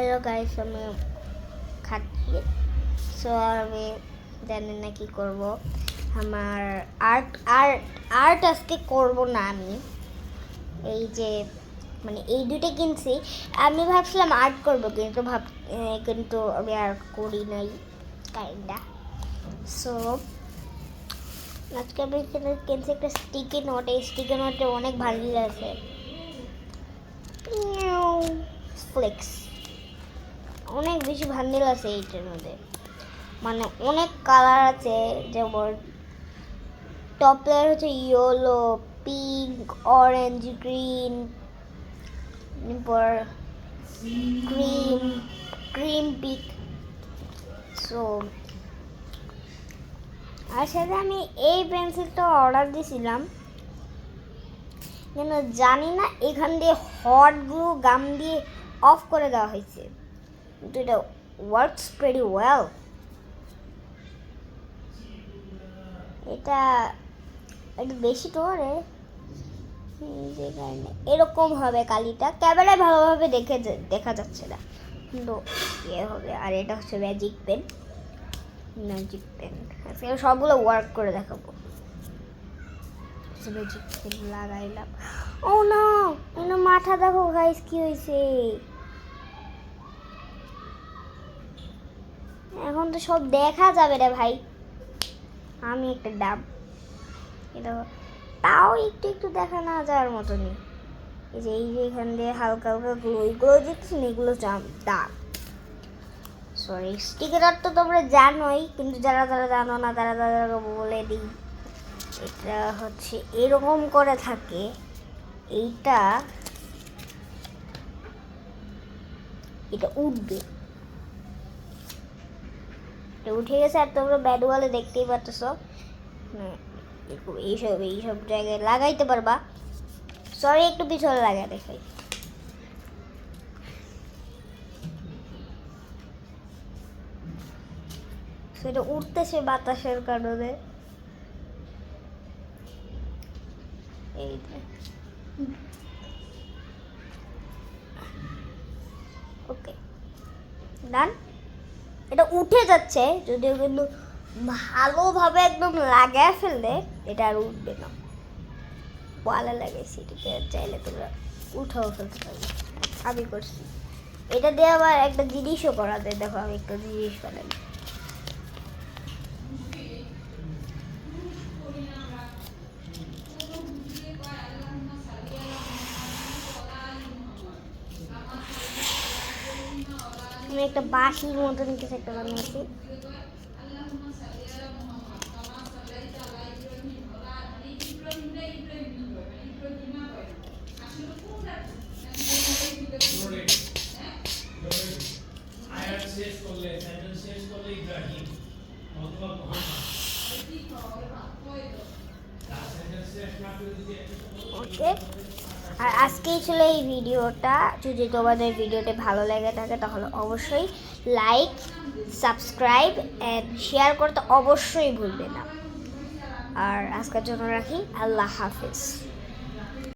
Hello guys, আমি খাচ্ছি। So আমি জানি না কি করব। আমার আর্ট আর্ট আর্ট আজকে করব না আমি। এই যে মানে এই দুটো কিনছি, আমি ভাবছিলাম আর্ট করব, কিন্তু আমি আর করি নাই কাইন্ডা। সো আজকে আমি কিনছি একটা স্টিকি নোট। এই স্টিকি নোটে অনেক ভালো আছে, ফ্লেক্স অনেক বেশি ভান্ডিল আছে এইটার মধ্যে, মানে অনেক কালার আছে। যেমন টপ লেয়ার হচ্ছে ইয়েলো, পিঙ্ক, অরেঞ্জ, গ্রিন, এরপর ক্রিম ক্রিম পিক। সো আর সাথে আমি এই পেন্সিলটা অর্ডার দিয়েছিলাম, কিন্তু জানি না এখান দিয়ে হট গ্লু গাম দিয়ে অফ করে দেওয়া হয়েছে, কিন্তু এটা ওয়ার্কস প্রেটি ওয়েল। এটা একটু বেশি করে যে কারণে এরকম হবে কালিটা, ক্যামেরায় ভালোভাবে দেখা যাচ্ছে না, কিন্তু ইয়ে হবে। আর এটা হচ্ছে ম্যাজিক পেন। সবগুলো ওয়ার্ক করে দেখাবো। Magic pen লাগাইলাম। ও না, মাথা দেখো গাইস কি হয়েছে। এখন তো সব দেখা যাবে রে ভাই। আমি একটা ডাব, এটা তাও একটু একটু দেখা না যাওয়ার মতনই। এই যে এখান দিয়ে হালকা হালকা গ্লো দিচ্ছি না, এগুলো দাগ। সরি, স্টিকার তো তোমরা জানোই, কিন্তু যারা জানো না তারা বলে দিই। এটা হচ্ছে এরকম করে থাকে। এটা উঠবে, এটা উঠে গেছে। আর তোমরা ব্যাডওয়ালে দেখতেই পাচ্ছ, এইসব জায়গায় লাগাইতে পারবা। সরি, একটু পিছনে লাগাই দেখাই। সেটা উঠতেছে বাতাসের কারণে। ওকে, ডান। এটা উঠে যাচ্ছে, যদিও কিন্তু ভালোভাবে একদম লাগায় ফেললে এটা আর উঠবে না। ওয়ালে লাগাইছি, এটাকে চাইলে তোমরা উঠাও ফেলতে পারবে। আমি করছি এটা দিয়ে। আবার একটা জিনিসও করা যায়, দেখো আমি একটা জিনিস বানাই। আমি একটা বাঁশির মতন কিছু একটা বানিয়েছি। ওকে, আর আজকেই ছিল এই ভিডিওটা। যদি তোমাদের ভিডিওটি ভালো লেগে থাকে তাহলে অবশ্যই লাইক, সাবস্ক্রাইব অ্যান্ড শেয়ার করতে অবশ্যই ভুলবে না। আর আজকের জন্য রাখি, আল্লাহ হাফিজ।